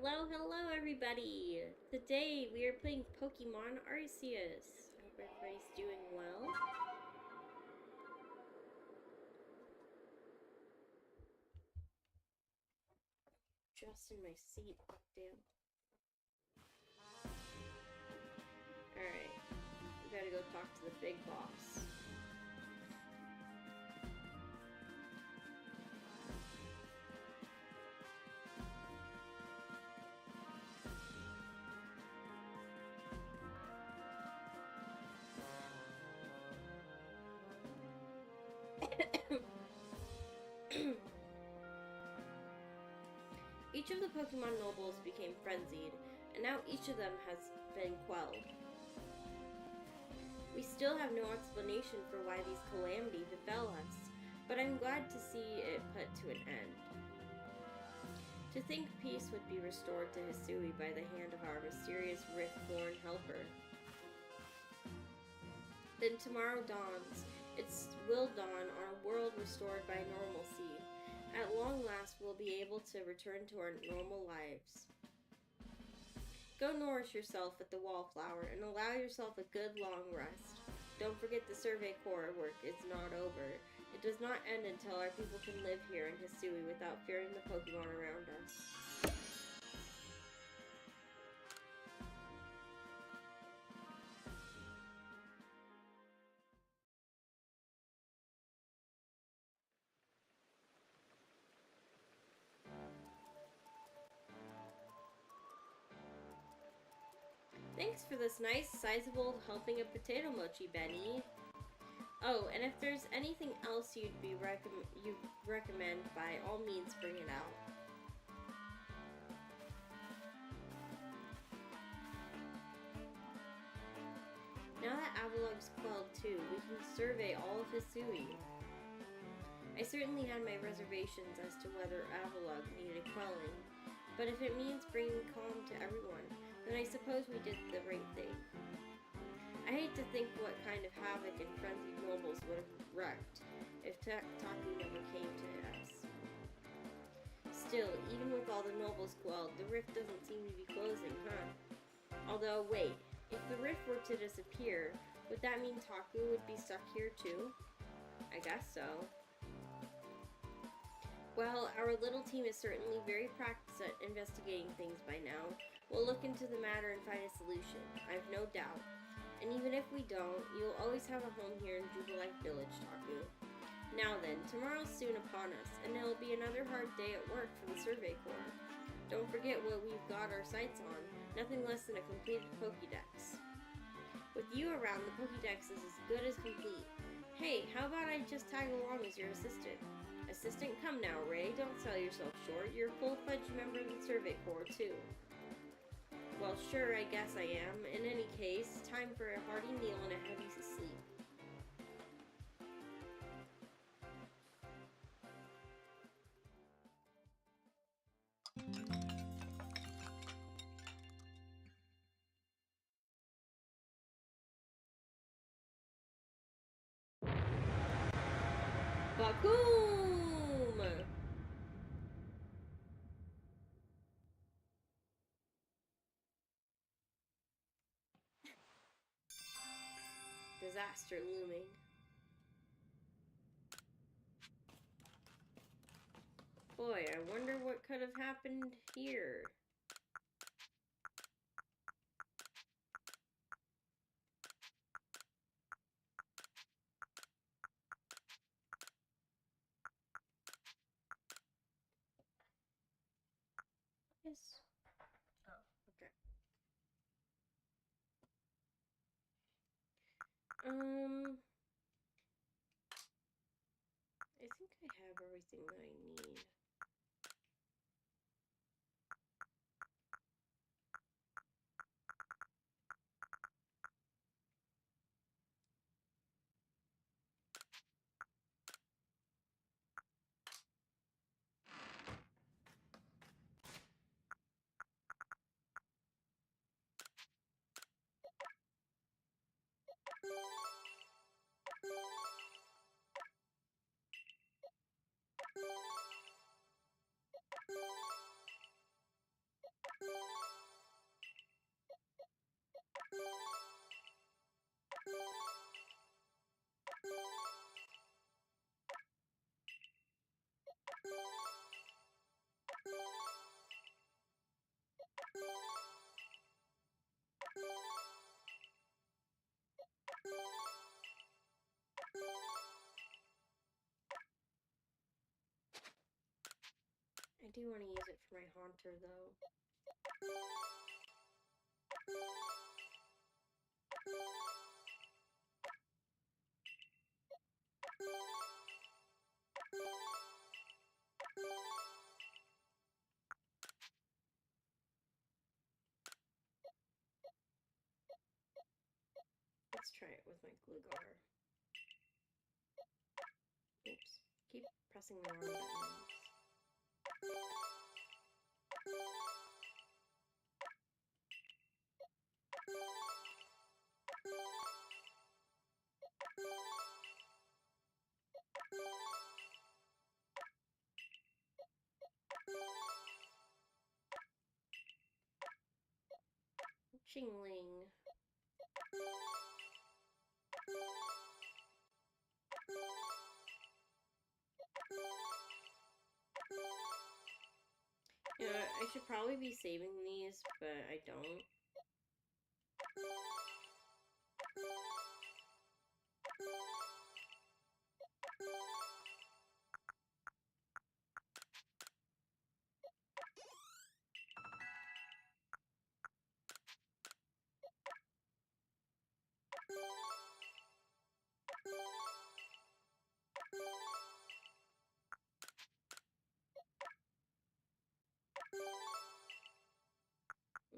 Hello everybody! Today we are playing Pokemon Arceus. Hope everybody's doing well. Just in my seat, damn. Alright, we gotta go talk to the big boss. Each of the Pokemon nobles became frenzied, and now each of them has been quelled. We still have no explanation for why these calamities befell us, but I'm glad to see it put to an end. To think peace would be restored to Hisui by the hand of our mysterious Rift-born helper. Then tomorrow dawns. It will dawn on a world restored by normalcy. At long last, we'll be able to return to our normal lives. Go nourish yourself at the wallflower and allow yourself a good long rest. Don't forget the Survey Corps work is not over. It does not end until our people can live here in Hisui without fearing the Pokemon around us. Thanks for this nice, sizable helping of potato mochi, Benny. Oh, and if there's anything else you'd recommend, by all means bring it out. Now that Avalug's quelled too, we can survey all of Hisui. I certainly had my reservations as to whether Avalug needed quelling, but if it means bringing calm to everyone, then I suppose we did the right thing. I hate to think what kind of havoc and frenzied nobles would have wreaked if Taku never came to us. Still, even with all the nobles quelled, the rift doesn't seem to be closing, huh? Although, wait, if the rift were to disappear, would that mean Taku would be stuck here too? I guess so. Well, our little team is certainly very practiced at investigating things by now. We'll look into the matter and find a solution, I've no doubt. And even if we don't, you'll always have a home here in Jubilife Village, Taku. Now then, tomorrow's soon upon us, and it'll be another hard day at work for the Survey Corps. Don't forget what we've got our sights on, nothing less than a completed Pokédex. With you around, the Pokédex is as good as complete. Hey, how about I just tag along as your assistant? Assistant, come now, Ray, don't sell yourself short. You're a full-fledged member of the Survey Corps, too. Well, sure, I guess I am. In any case, time for a hearty meal and a heavy sleep. Bakoom! Disaster looming. Boy, I wonder what could have happened here. Yes. Oh, okay. I think I have everything that I need. do want to use it for my haunter, though. Let's try it with my Gligar. Oops. Keep pressing the wrong buttons. Chingling. Yeah, I should probably be saving these, but I don't.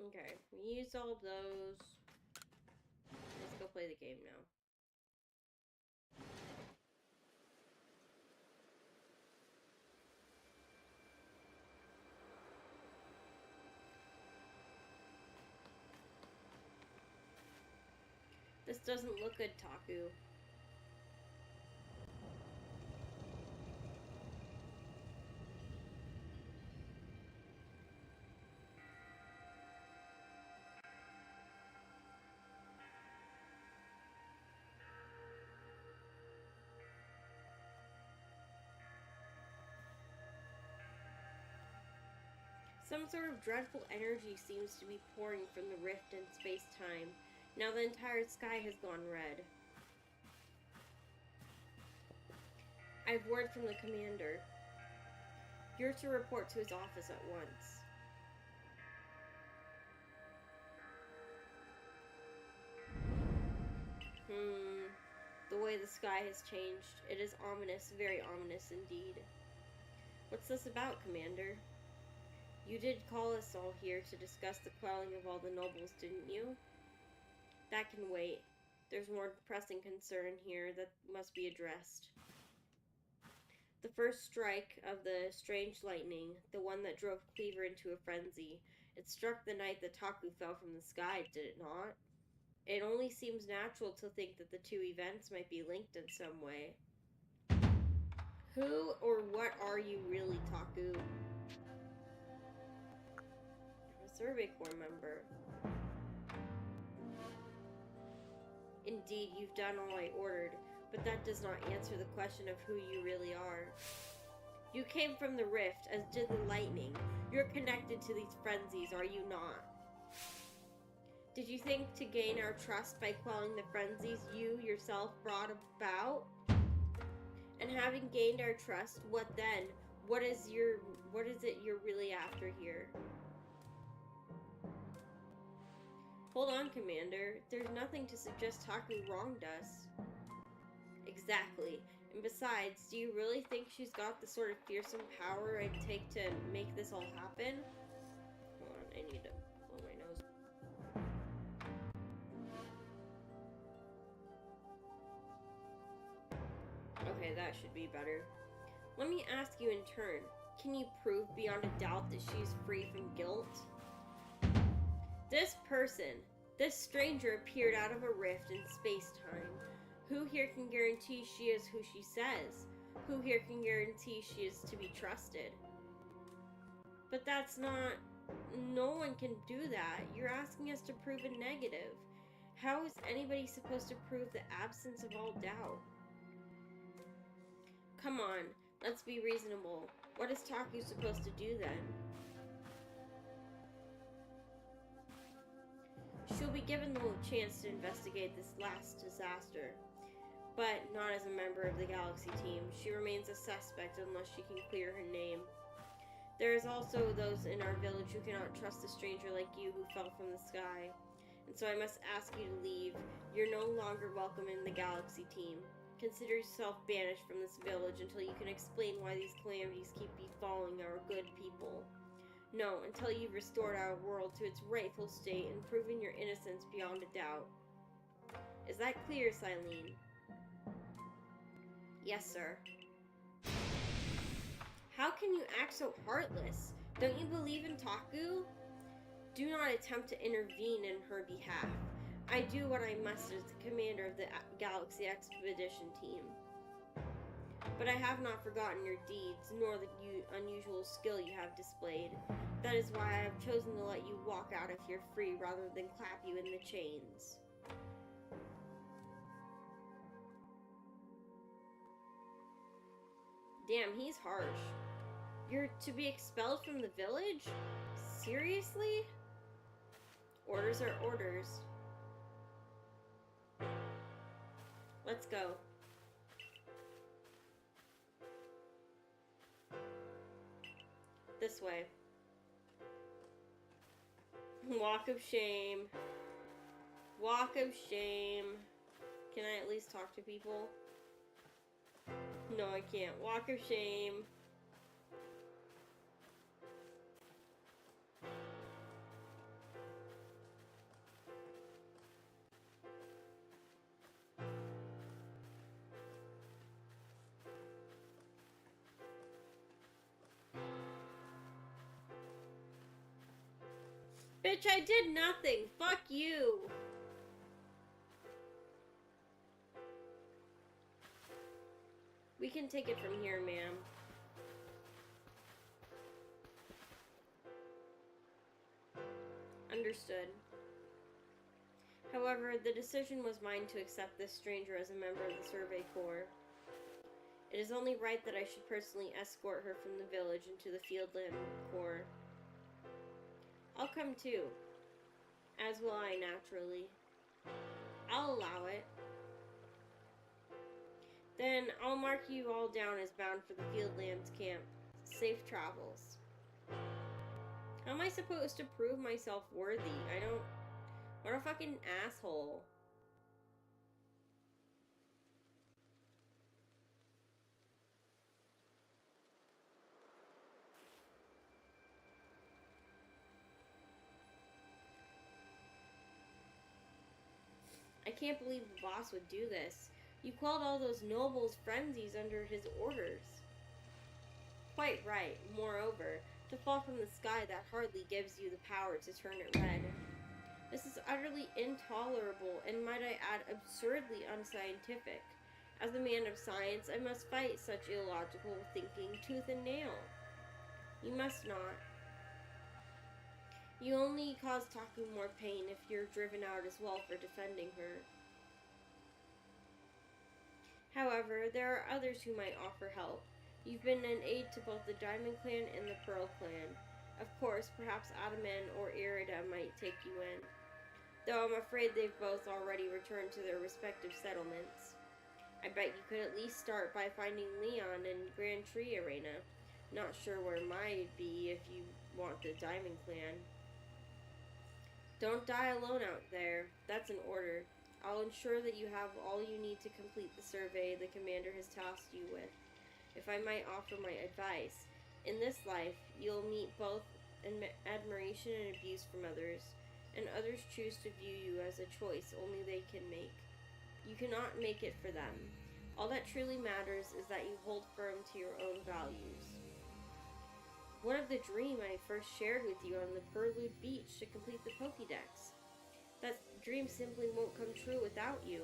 Okay, we used all of those. Let's go play the game now. This doesn't look good, Taku. Some sort of dreadful energy seems to be pouring from the rift in space-time. Now the entire sky has gone red. I have word from the commander. You're to report to his office at once. The way the sky has changed. It is ominous, very ominous indeed. What's this about, Commander? You did call us all here to discuss the quelling of all the nobles, didn't you? That can wait. There's more pressing concern here that must be addressed. The first strike of the strange lightning, the one that drove Cleaver into a frenzy, it struck the night that Taku fell from the sky, did it not? It only seems natural to think that the two events might be linked in some way. Who or what are you really, Taku? I'm a Survey Corps member. Indeed, you've done all I ordered, but that does not answer the question of who you really are. You came from the rift, as did the lightning. You're connected to these frenzies, are you not? Did you think to gain our trust by quelling the frenzies you yourself brought about? And having gained our trust, what then? What is it you're really after here? Hold on, Commander. There's nothing to suggest Taku wronged us. Exactly. And besides, do you really think she's got the sort of fearsome power it'd take to make this all happen? Hold on, I need to blow my nose. Okay, that should be better. Let me ask you in turn, can you prove beyond a doubt that she's free from guilt? This person, this stranger appeared out of a rift in space-time. Who here can guarantee she is who she says? Who here can guarantee she is to be trusted? But that's not... No one can do that. You're asking us to prove a negative. How is anybody supposed to prove the absence of all doubt? Come on, let's be reasonable. What is Taku supposed to do then? She'll be given the chance to investigate this last disaster. But not as a member of the Galaxy team. She remains a suspect unless she can clear her name. There is also those in our village who cannot trust a stranger like you who fell from the sky. And so I must ask you to leave. You're no longer welcome in the Galaxy team. Consider yourself banished from this village until you can explain why these calamities keep befalling our good people. No, until you've restored our world to its rightful state and proven your innocence beyond a doubt. Is that clear, Silene? Yes, sir. How can you act so heartless? Don't you believe in Taku? Do not attempt to intervene in her behalf. I do what I must as the commander of the Galaxy Expedition team. But I have not forgotten your deeds, nor the unusual skill you have displayed. That is why I have chosen to let you walk out of here free rather than clap you in the chains. Damn, he's harsh. You're to be expelled from the village? Seriously? Orders are orders. Let's go. This way. Walk of shame. Walk of shame. Can I at least talk to people? No, I can't. Walk of shame. Bitch, I did nothing. Fuck you. We can take it from here, ma'am. Understood. However, the decision was mine to accept this stranger as a member of the Survey Corps. It is only right that I should personally escort her from the village into the Fieldland Corps. I'll come too. As will I, naturally. I'll allow it. Then I'll mark you all down as bound for the Fieldlands camp. Safe travels. How am I supposed to prove myself worthy? I don't... What a fucking asshole. I can't believe the boss would do this. You quelled all those nobles' frenzies under his orders. Quite right. Moreover, to fall from the sky, that hardly gives you the power to turn it red. This is utterly intolerable, and might I add, absurdly unscientific. As a man of science, I must fight such illogical thinking tooth and nail. You must not. You only cause Taku more pain if you're driven out as well for defending her. However, there are others who might offer help. You've been an aid to both the Diamond Clan and the Pearl Clan. Of course, perhaps Adaman or Irida might take you in. Though I'm afraid they've both already returned to their respective settlements. I bet you could at least start by finding Leon in Grand Tree Arena. Not sure where might be if you want the Diamond Clan. Don't die alone out there. That's an order. I'll ensure that you have all you need to complete the survey the commander has tasked you with. If I might offer my advice, in this life, you'll meet both admiration and abuse from others, and others choose to view you as a choice only they can make. You cannot make it for them. All that truly matters is that you hold firm to your own values. What of the dream I first shared with you on the Perlude Beach to complete the Pokédex? That dream simply won't come true without you.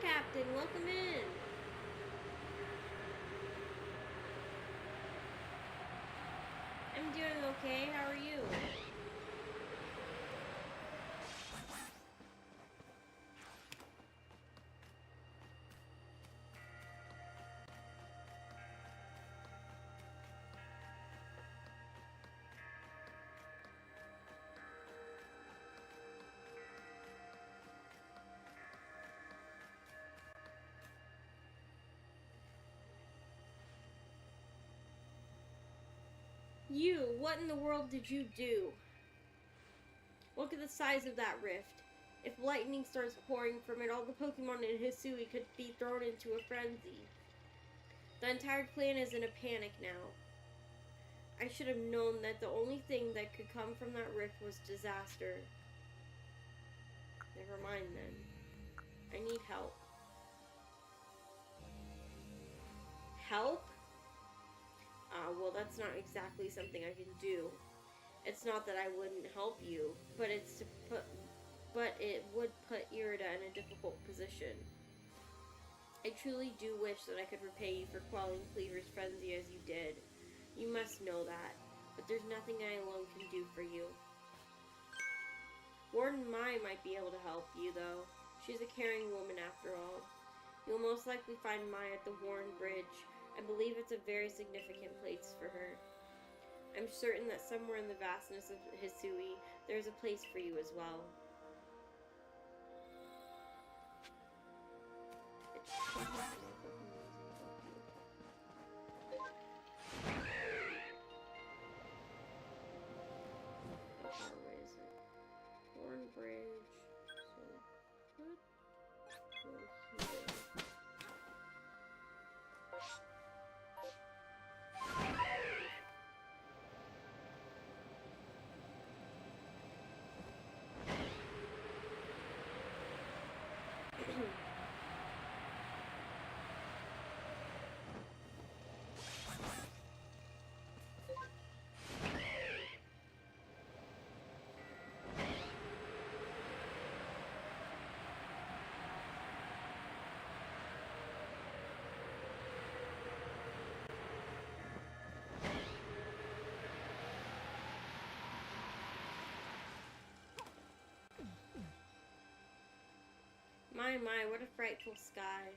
Captain. Welcome in. I'm doing okay. How are you? You, what in the world did you do? Look at the size of that rift. If lightning starts pouring from it, all the Pokemon in Hisui could be thrown into a frenzy. The entire clan is in a panic now. I should have known that the only thing that could come from that rift was disaster. Never mind then. I need help. Help? Well, that's not exactly something I can do. It's not that I wouldn't help you, but it would put Irida in a difficult position. I truly do wish that I could repay you for quelling Cleaver's frenzy as you did. You must know that, but there's nothing I alone can do for you. Warden Mai might be able to help you, though. She's a caring woman after all. You'll most likely find Mai at the Warren Bridge. I believe it's a very significant place for her. I'm certain that somewhere in the vastness of Hisui, there's a place for you as well. Where is it? Warren Bridge. So, go here. My, what a frightful sky.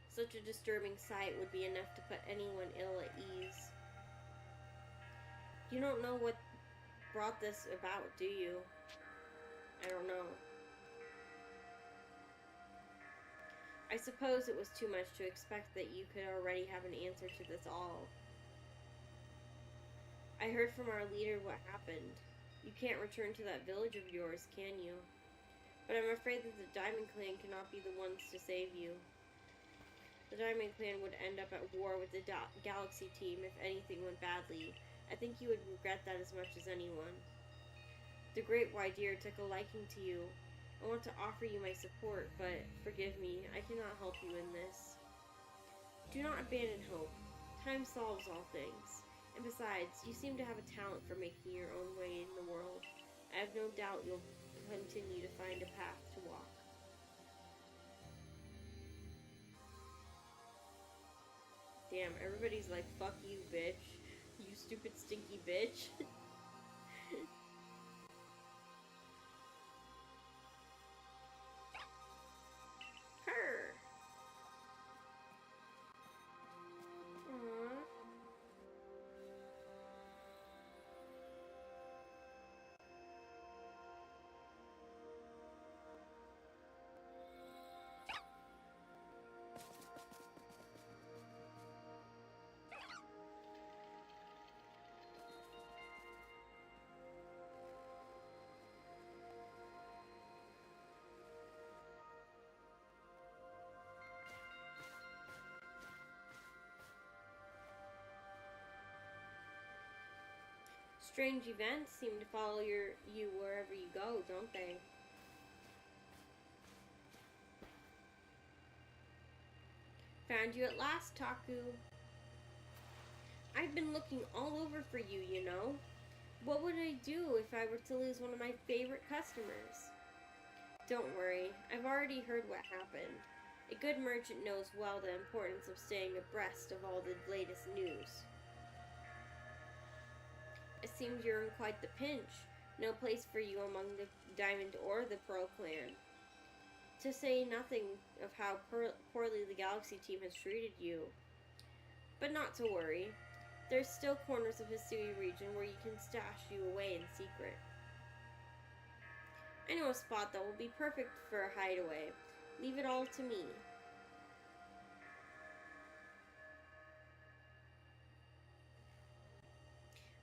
Such a disturbing sight would be enough to put anyone ill at ease. You don't know what brought this about, do you? I don't know. I suppose it was too much to expect that you could already have an answer to this all. I heard from our leader what happened. You can't return to that village of yours, can you? But I'm afraid that the Diamond Clan cannot be the ones to save you. The Diamond Clan would end up at war with the Galaxy team if anything went badly. I think you would regret that as much as anyone. The Great White Deer took a liking to you. I want to offer you my support, but forgive me, I cannot help you in this. Do not abandon hope. Time solves all things. And besides, you seem to have a talent for making your own way in the world. I have no doubt you'll continue to find a path to walk. Damn, everybody's like, fuck you, bitch. You stupid, stinky bitch. Purr. Aww. Strange events seem to follow you wherever you go, don't they? Found you at last, Taku. I've been looking all over for you, you know. What would I do if I were to lose one of my favorite customers? Don't worry, I've already heard what happened. A good merchant knows well the importance of staying abreast of all the latest news. It seems you're in quite the pinch. No place for you among the Diamond or the Pearl clan. To say nothing of how poorly the Galaxy team has treated you. But not to worry. There's still corners of Hisui region where you can stash you away in secret. I know a spot that will be perfect for a hideaway. Leave it all to me.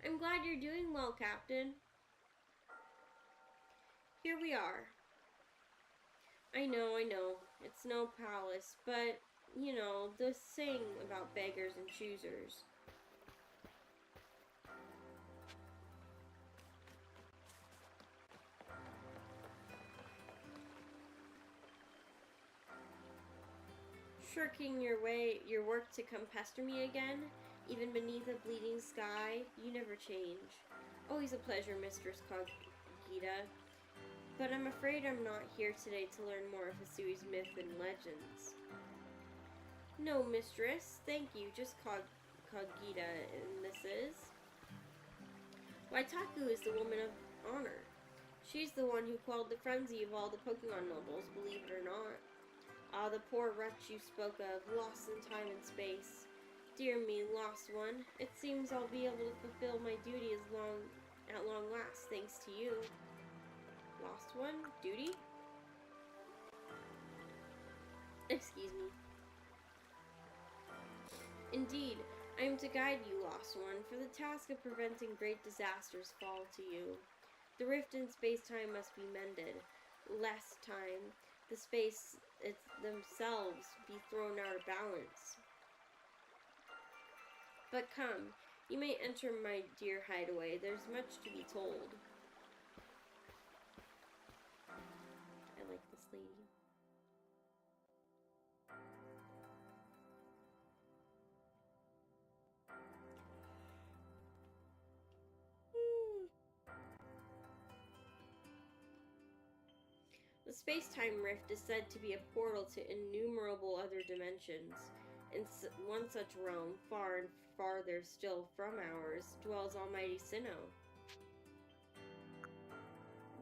I'm glad you're doing well, Captain. Here we are. I know. It's no palace, but, you know, the saying about beggars and choosers. Shirking your work to come pester me again? Even beneath a bleeding sky, you never change. Always a pleasure, Mistress Kogita. But I'm afraid I'm not here today to learn more of Hisui's myth and legends. No, Mistress. Thank you. Just Kogita, and this is... Waitaku is the woman of honor. She's the one who quelled the frenzy of all the Pokemon nobles, believe it or not. Ah, the poor wretch you spoke of, lost in time and space. Dear me, lost one. It seems I'll be able to fulfill my duty at long last, thanks to you. Lost one? Duty? Excuse me. Indeed, I am to guide you, lost one, for the task of preventing great disasters fall to you. The rift in space-time must be mended. Less time. The space themselves be thrown out of balance. But come, you may enter my dear hideaway. There's much to be told. I like this lady. The space-time rift is said to be a portal to innumerable other dimensions. In one such realm, far and farther still from ours, dwells Almighty Sinnoh.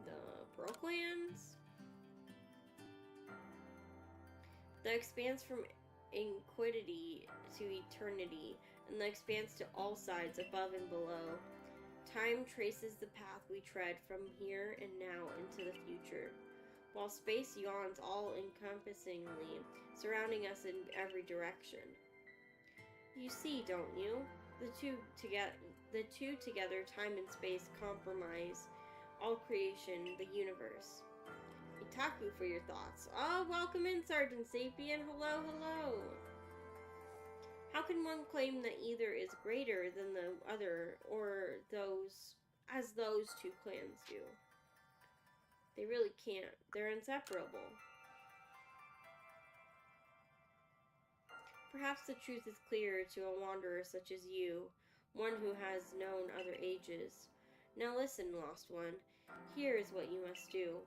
The Pearl Clans? The expanse from inquity to eternity, and the expanse to all sides, above and below. Time traces the path we tread from here and now into the future, while space yawns all-encompassingly, surrounding us in every direction. You see, don't you? The two together, time and space, compromise all creation, the universe. Itaku for your thoughts. Oh, welcome in, Sergeant Sapien. Hello, hello. How can one claim that either is greater than the other, or as those two clans do? They really can't. They're inseparable. Perhaps the truth is clearer to a wanderer such as you, one who has known other ages. Now listen, lost one. Here is what you must do.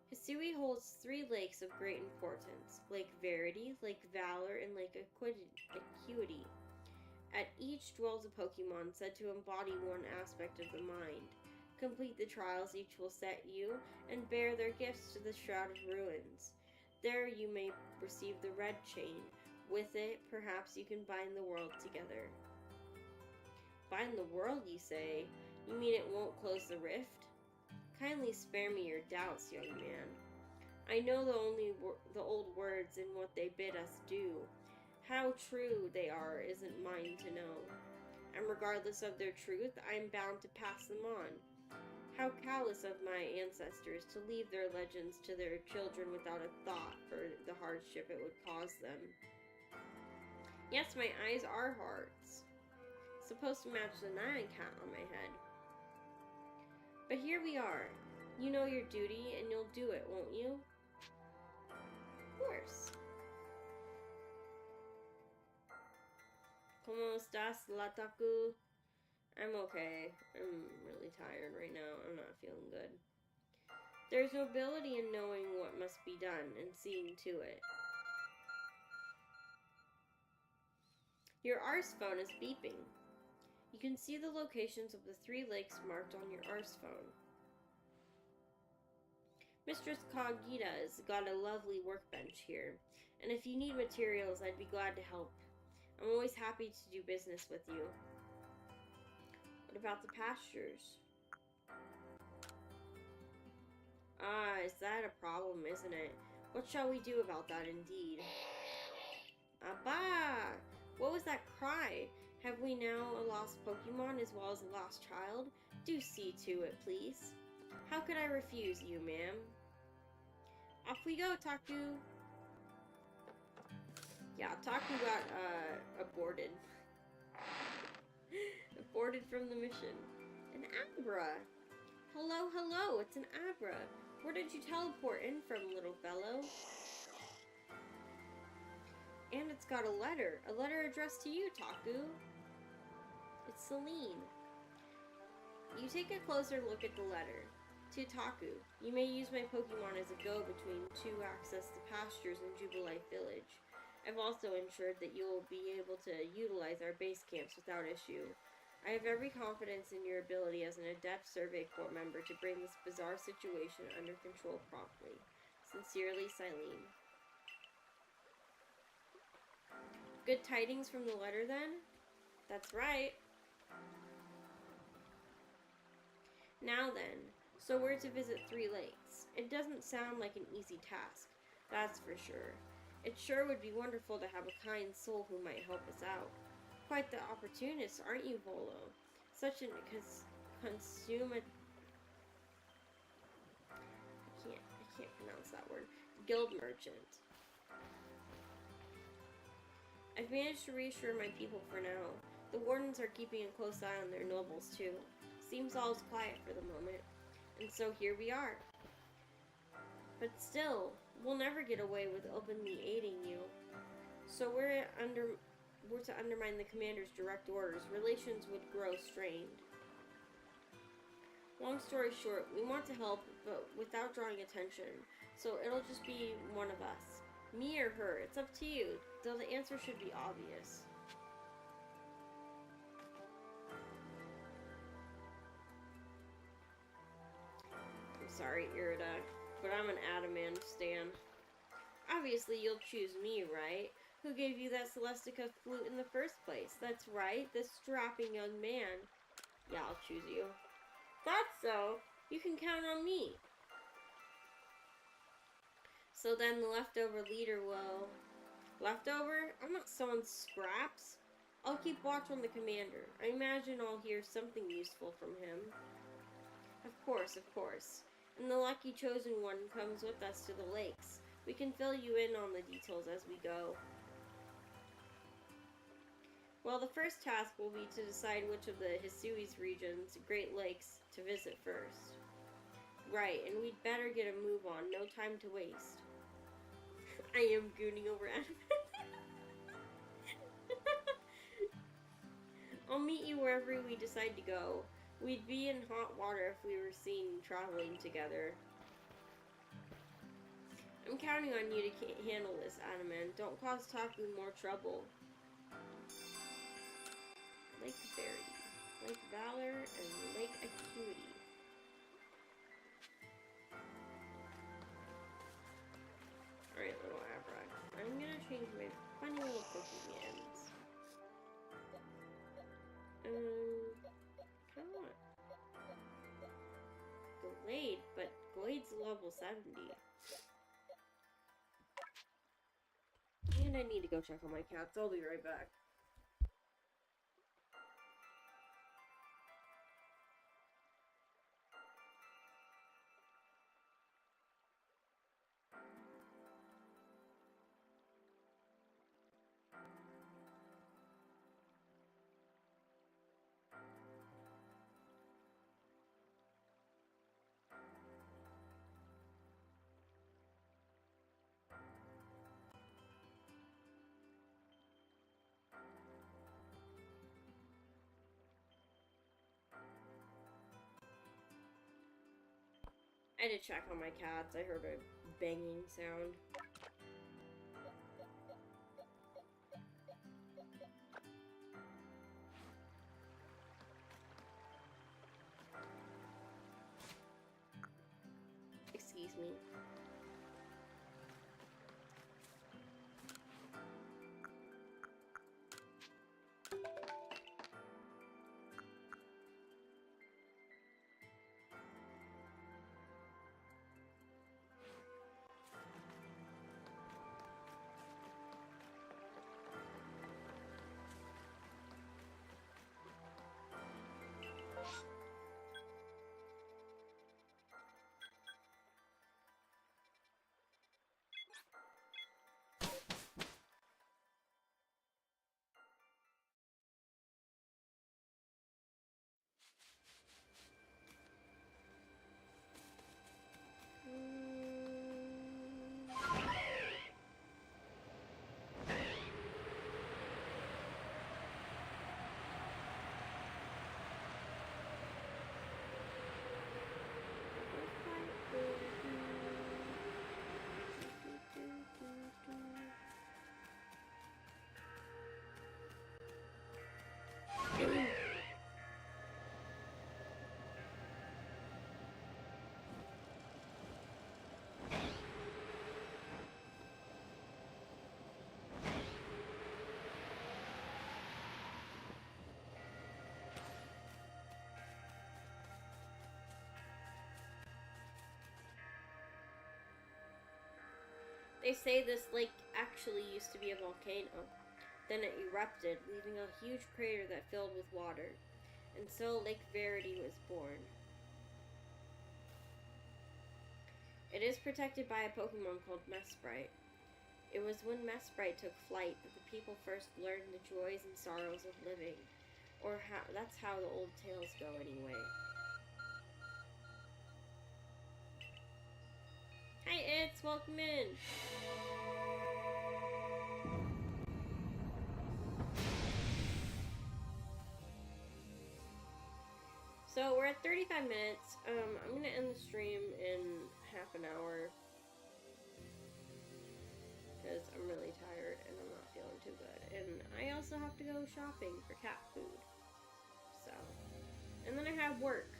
Hisui holds 3 lakes of great importance: Lake Verity, Lake Valor, and Lake Acuity. At each dwells a Pokemon said to embody one aspect of the mind. Complete the trials each will set you, and bear their gifts to the Shrouded Ruins. There you may receive the Red Chain. With it, perhaps you can bind the world together. Bind the world, you say? You mean it won't close the rift? Kindly spare me your doubts, young man. I know the old words and what they bid us do. How true they are isn't mine to know. And regardless of their truth, I am bound to pass them on. How callous of my ancestors to leave their legends to their children without a thought for the hardship it would cause them. Yes, my eyes are hearts. Supposed to match the nine cat on my head. But here we are. You know your duty, and you'll do it, won't you? Of course. ¿Cómo estás, Lataku? I'm okay. I'm really tired right now. I'm not feeling good. There's nobility in knowing what must be done and seeing to it. Your Arce phone is beeping. You can see the locations of the 3 lakes marked on your Arce phone. Mistress Cogita's got a lovely workbench here, and if you need materials, I'd be glad to help. I'm always happy to do business with you. What about the pastures? Ah, is that a problem, isn't it? What shall we do about that indeed? Abba! What was that cry? Have we now a lost Pokemon as well as a lost child? Do see to it, please. How could I refuse you, ma'am? Off we go, Taku! Yeah, Taku got, aborted. Aborted from the mission. An Abra! Hello, hello, it's an Abra. Where did you teleport in from, little fellow? And it's got a letter addressed to you, Taku. It's Celine. You take a closer look at the letter. To Taku, you may use my Pokemon as a go-between to access the pastures in Jubilife Village. I've also ensured that you will be able to utilize our base camps without issue. I have every confidence in your ability as an adept Survey Corps member to bring this bizarre situation under control promptly. Sincerely, Celine. Good tidings from the letter, then? That's right. Now then, so we're to visit 3 lakes. It doesn't sound like an easy task, that's for sure. It sure would be wonderful to have a kind soul who might help us out. Quite the opportunist, aren't you, Volo? Such an consummate... I can't pronounce that word. Guild merchant. I've managed to reassure my people for now. The wardens are keeping a close eye on their nobles, too. Seems all is quiet for the moment. And so here we are. But still, we'll never get away with openly aiding you. So we're to undermine the commander's direct orders. Relations would grow strained. Long story short, we want to help, but without drawing attention. So it'll just be one of us. Me or her, it's up to you, though the answer should be obvious. I'm sorry, Irida, but I'm an Adamant stan. Obviously you'll choose me, right? Who gave you that Celestica flute in the first place? That's right, this strapping young man. Yeah, I'll choose you. Thought so. You can count on me. So then the leftover leader will... Leftover? I'm not someone's scraps. I'll keep watch on the commander. I imagine I'll hear something useful from him. Of course, of course. And the lucky chosen one comes with us to the lakes. We can fill you in on the details as we go. Well, the first task will be to decide which of the Hisui's regions, Great Lakes, to visit first. Right, and we'd better get a move on. No time to waste. I am gooning over Adam. I'll meet you wherever we decide to go. We'd be in hot water if we were seen traveling together. I'm counting on you to handle this, Adamant. Don't cause Taku more trouble. Lake Berry, Lake Valor, and Lake Acuity. Alright, little Abra. I'm gonna change my funny little Pokemons. Come on. Glade, but Glade's level 70. And I need to go check on my cats. I'll be right back. I did check on my cats. I heard a banging sound. Excuse me. They say this lake actually used to be a volcano. Then it erupted, leaving a huge crater that filled with water. And so Lake Verity was born. It is protected by a Pokemon called Mesprit. It was when Mesprit took flight that the people first learned the joys and sorrows of living. Or that's how the old tales go anyway. Hi, It's, welcome in. So we're at 35 minutes. I'm gonna end the stream in half an hour because I'm really tired and I'm not feeling too good. And I also have to go shopping for cat food. So, and then I have work.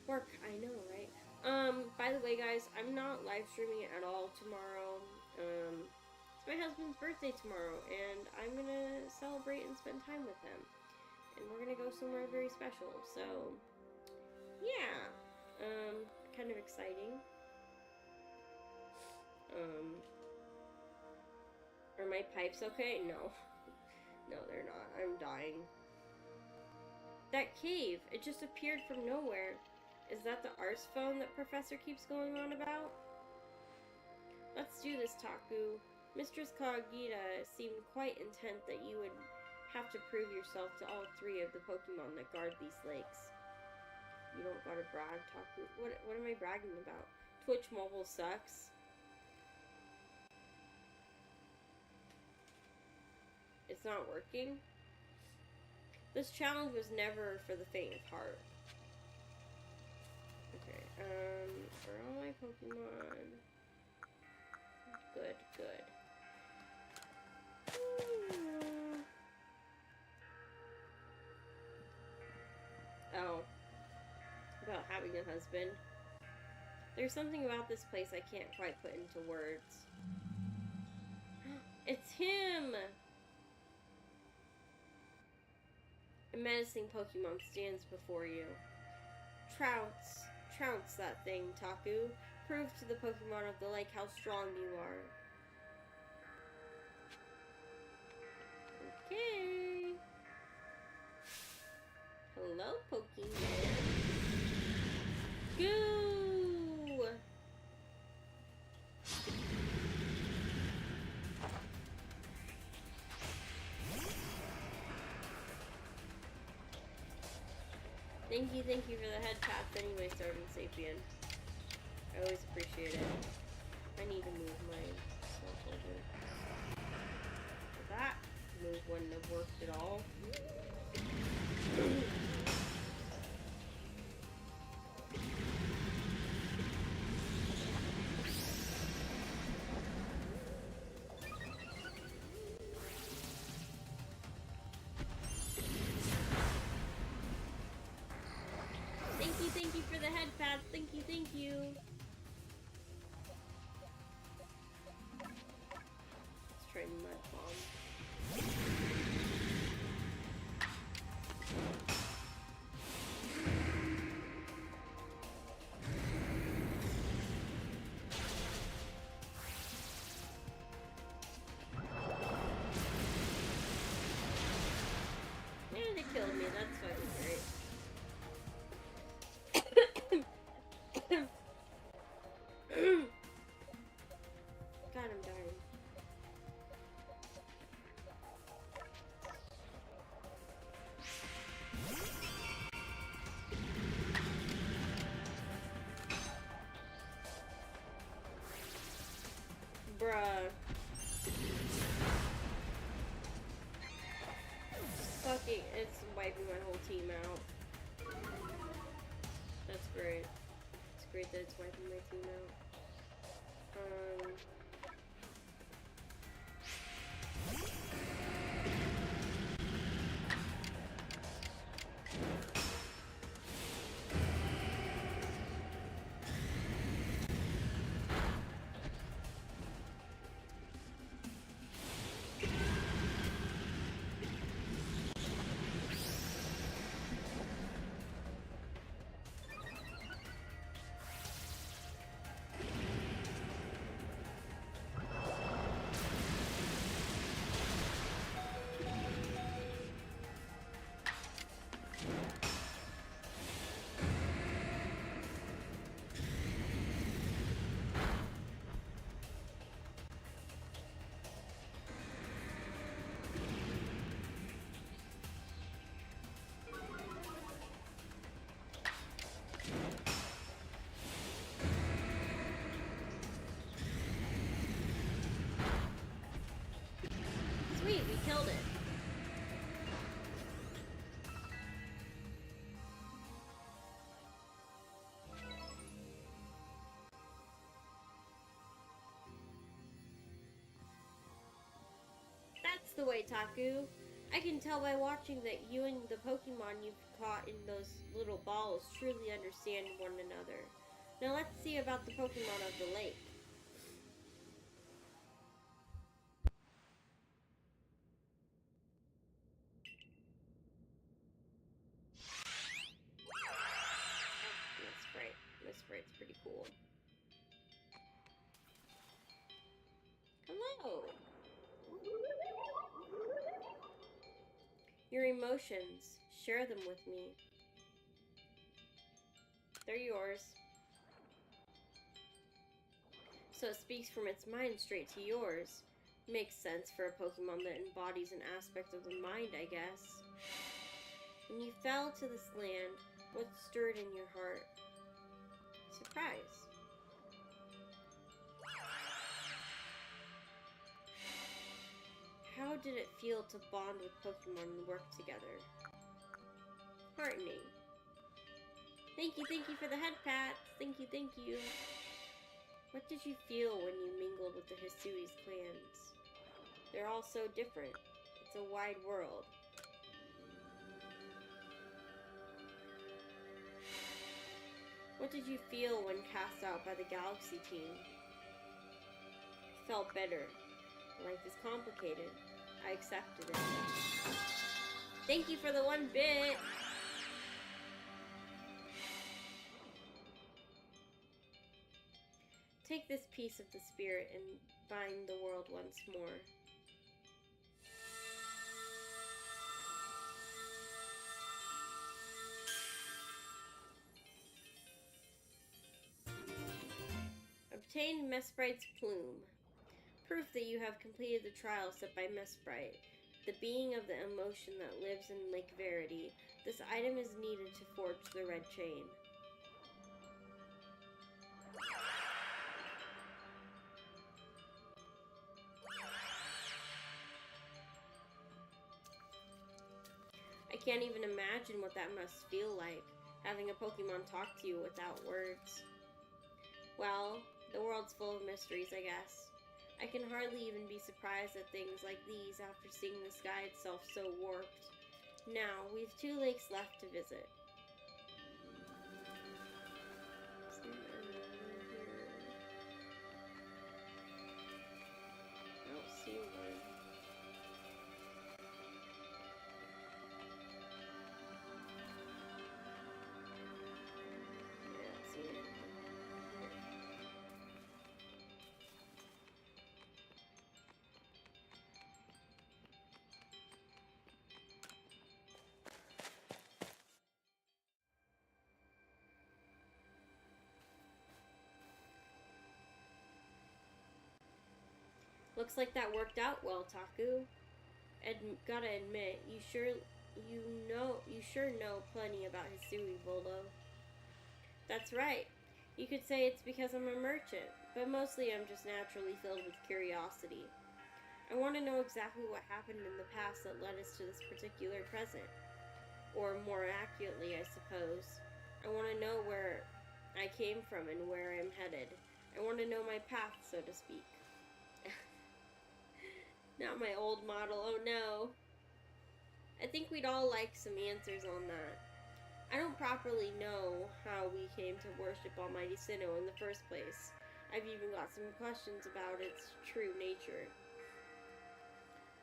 Work, I know, right? By the way, guys, I'm not live streaming at all tomorrow. It's my husband's birthday tomorrow, and I'm gonna celebrate and spend time with him. And we're gonna go somewhere very special, so, yeah. Kind of exciting. Are my pipes okay? No. No, they're not. I'm dying. That cave, it just appeared from nowhere. Is that the Arce phone that Professor keeps going on about? Let's do this, Taku. Mistress Kagita seemed quite intent that you would have to prove yourself to all three of the Pokemon that guard these lakes. You don't gotta brag, Taku. What am I bragging about? Twitch Mobile sucks. It's not working? This challenge was never for the faint of heart. Okay, are all my Pokemon? Good, good. Oh. About having a husband. There's something about this place I can't quite put into words. It's him! A menacing Pokemon stands before you. Trounce that thing, Taku. Prove to the Pokemon of the lake how strong you are. Okay. Hello, Pokemon. Go! Thank you for the head pats anyway, Sergeant Sapien. I always appreciate it. I need to move my cell folder. That move wouldn't have worked at all. pads. Thank you, thank you. Let's try mud bomb. And it killed me. That's fucking great. God, I'm dying. Bruh. Fucking, it's wiping my whole team out. That's great. It's great that it's wiping my team out. Sweet, we killed it. That's the way, Taku. I can tell by watching that you and the Pokemon you've caught in those little balls truly understand one another. Now let's see about the Pokemon of the lake. This sprite's pretty cool. Hello! Your emotions. Share them with me. They're yours. So it speaks from its mind straight to yours. Makes sense for a Pokemon that embodies an aspect of the mind, I guess. When you fell to this land, what stirred in your heart? Surprise. How did it feel to bond with Pokemon and work together? Heartening. Thank you for the head pats. Thank you. What did you feel when you mingled with the Hisui's clans? They're all so different. It's a wide world. What did you feel when cast out by the Galaxy team? I felt better. Life is complicated. I accepted it. Thank you for the 1 bit! Take this piece of the spirit and bind the world once more. Obtain Mesprite's plume. Proof that you have completed the trial set by Mesprite, the being of the emotion that lives in Lake Verity. This item is needed to forge the red chain. I can't even imagine what that must feel like, having a Pokemon talk to you without words. Well, the world's full of mysteries, I guess. I can hardly even be surprised at things like these after seeing the sky itself so warped. Now, we've 2 lakes left to visit. Looks like that worked out well, Taku. Gotta admit, you sure know plenty about Hisui, Volo. That's right. You could say it's because I'm a merchant, but mostly I'm just naturally filled with curiosity. I want to know exactly what happened in the past that led us to this particular present. Or more accurately, I suppose. I want to know where I came from and where I'm headed. I want to know my path, so to speak. Not my old model, oh no. I think we'd all like some answers on that. I don't properly know how we came to worship Almighty Sinnoh in the first place. I've even got some questions about its true nature.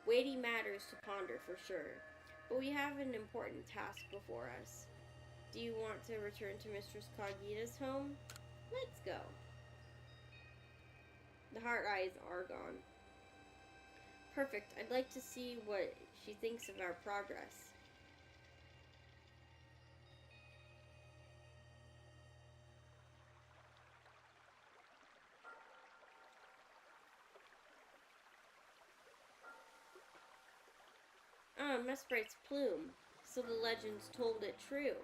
Weighty matters to ponder for sure, but we have an important task before us. Do you want to return to Mistress Kagita's home? Let's go. The heart eyes are gone. Perfect. I'd like to see what she thinks of our progress. Mesprite's plume. So the legends told it true.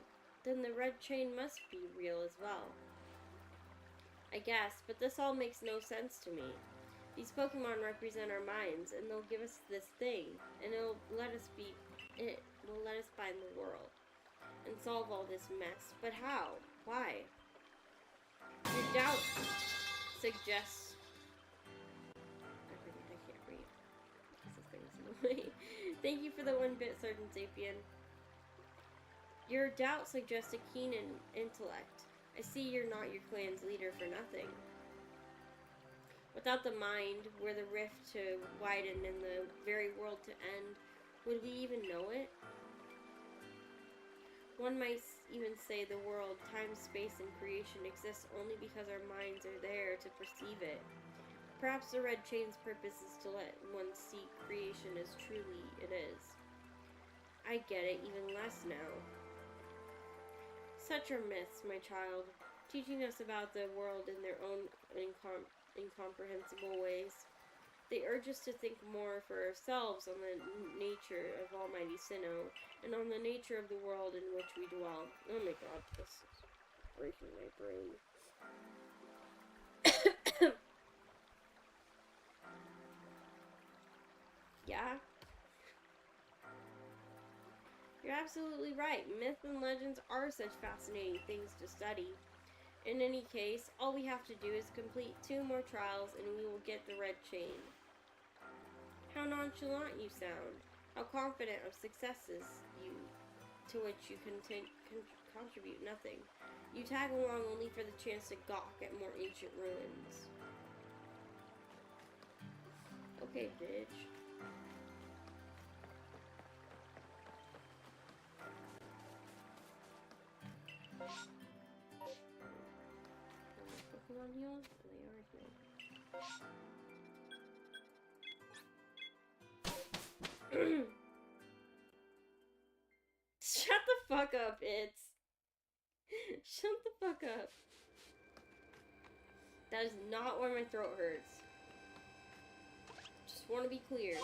Then the red chain must be real as well. I guess, but this all makes no sense to me. These Pokemon represent our minds, and they'll give us this thing, and it will let us find the world, and solve all this mess. But how? Why? Your doubt suggests... I can't read, because this thing's in the way. Thank you for the 1-bit, Sergeant Sapien. Your doubt suggests a keen intellect. I see you're not your clan's leader for nothing. Without the mind, were the rift to widen and the very world to end, would we even know it? One might even say the world, time, space, and creation exists only because our minds are there to perceive it. Perhaps the red chain's purpose is to let one see creation as truly it is. I get it even less now. Such are myths, my child, teaching us about the world in their own incomprehensible ways. They urge us to think more for ourselves on the nature of Almighty Sinnoh, and on the nature of the world in which we dwell. Oh my god, this is breaking my brain. Yeah? You're absolutely right. Myth and legends are such fascinating things to study. In any case, all we have to do is complete 2 more trials and we will get the red chain. How nonchalant you sound. How confident of successes to which you contribute nothing. You tag along only for the chance to gawk at more ancient ruins. Okay, bitch. Pokemon heals? They are healed. Shut the fuck up, it's. Shut the fuck up. That is not why my throat hurts. Just want to be clear.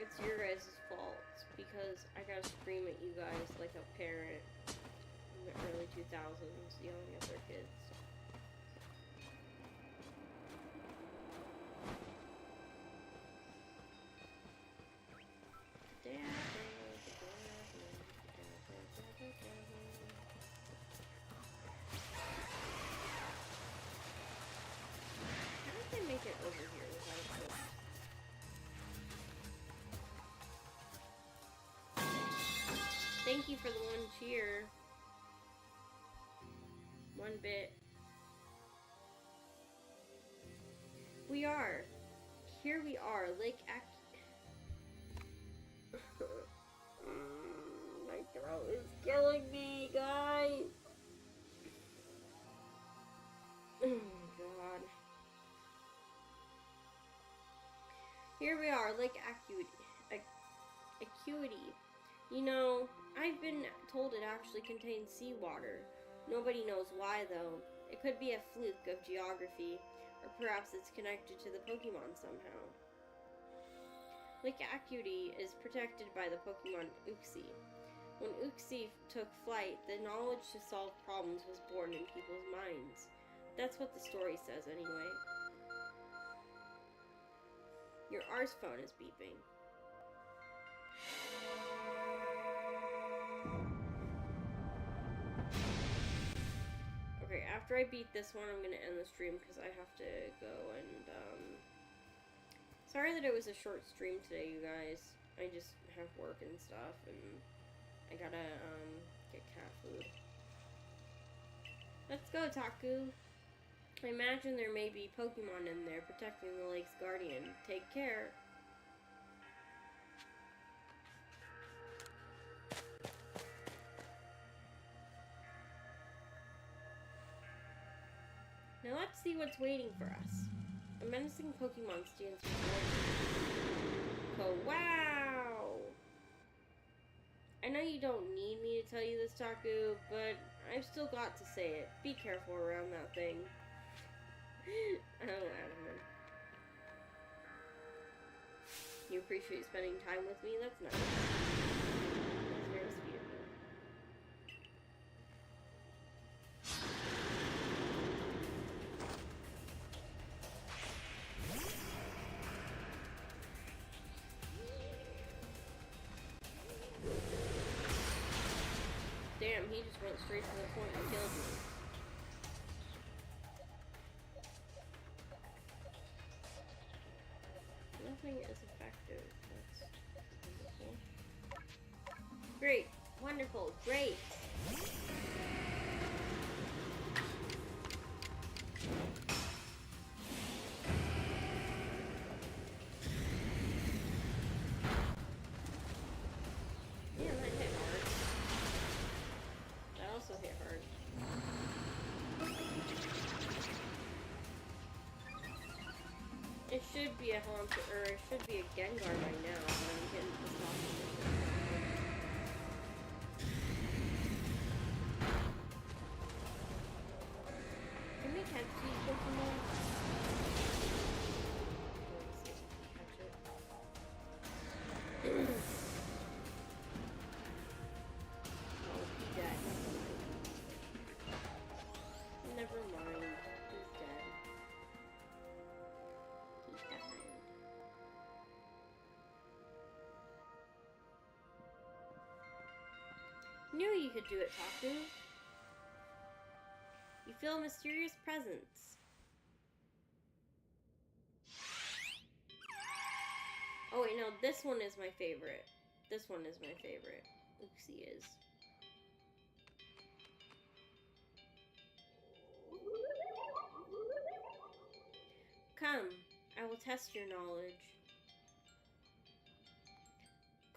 It's your guys' fault because I gotta scream at you guys like a parent in the early 2000s yelling at their kids. make it over here without a Thank you for the one cheer. One bit. Here we are, Lake my throat is killing me, guys. Oh god. Here we are, Lake Acuity. You know, I've been told it actually contains seawater. Nobody knows why, though. It could be a fluke of geography, or perhaps it's connected to the Pokemon somehow. Lake Acuity is protected by the Pokemon Uxie. When Uxie took flight, the knowledge to solve problems was born in people's minds. That's what the story says, anyway. Your Ars phone is beeping. Okay, after I beat this one, I'm gonna end the stream because I have to go and, sorry that it was a short stream today, you guys. I just have work and stuff, and I gotta, get cat food. Let's go, Taku! I imagine there may be Pokemon in there protecting the lake's guardian. Take care! Now let's see what's waiting for us. A menacing Pokemon stands before you. Wow! I know you don't need me to tell you this, Taku, but I've still got to say it. Be careful around that thing. I don't know. You appreciate spending time with me? That's nice. That's very sweet of you. Damn, he just went straight to the point and killed me. Nothing is effective. That's wonderful. Great. Wonderful. Great. Yeah, that hit hard. That also hit hard. It should be a Haunter, or it should be a Gengar by now, but I'm getting pissed off with it. Can we catch these Pokemon? Let's see if we can catch it. Oh, he's dead. Never mind. He's dead. He's dead. Knew you could do it, Taku. You feel a mysterious presence. Oh wait, no, this one is my favorite. This one is my favorite. Uxie is. Come, I will test your knowledge.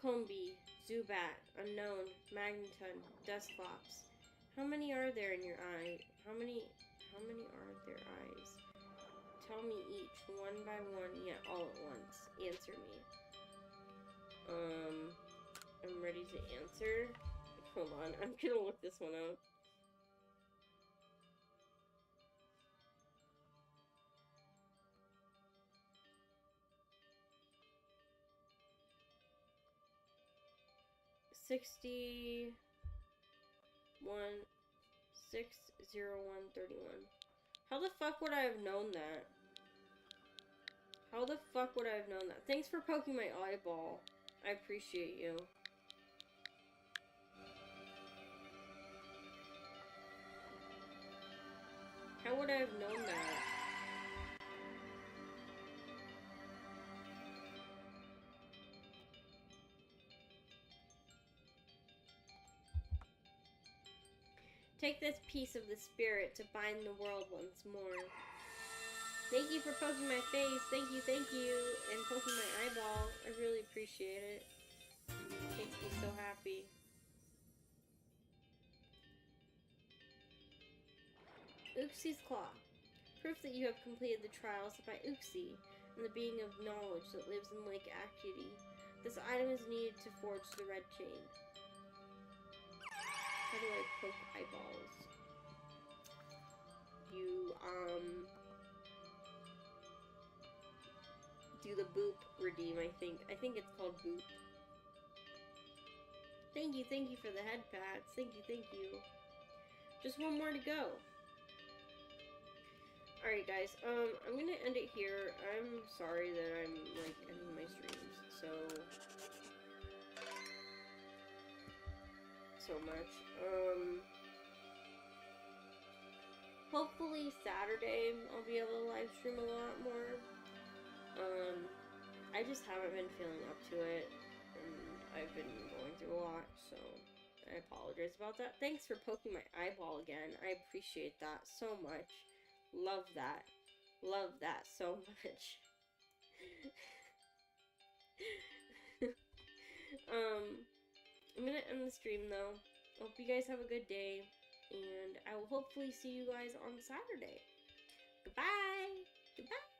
Combi, Zubat, Unknown, Magneton, Dusclops. How many are there in your eye? How many are there eyes? Tell me each, one by one, yet all at once. Answer me. I'm ready to answer. Hold on, I'm gonna look this one up. $61 60131. How the fuck would I have known that? How the fuck would I have known that? Thanks for poking my eyeball. I appreciate you. How would I have known that? Take this piece of the spirit to bind the world once more. Thank you for poking my face. Thank you, and poking my eyeball. I really appreciate it. Makes me so happy. Uxie's Claw. Proof that you have completed the trials by Uxie and the being of knowledge that lives in Lake Acuity. This item is needed to forge the red chain. How do I poke eyeballs? You, do the boop redeem, I think. I think it's called boop. Thank you for the head pats. Thank you. Just one more to go. Alright guys, I'm gonna end it here. I'm sorry that I'm, like, ending my streams so much. Hopefully Saturday I'll be able to live stream a lot more. I just haven't been feeling up to it, and I've been going through a lot, so I apologize about that. Thanks for poking my eyeball again. I appreciate that so much. Love that. Love that so much. I'm gonna end the stream though. Hope you guys have a good day, and I will hopefully see you guys on Saturday. Goodbye! Goodbye!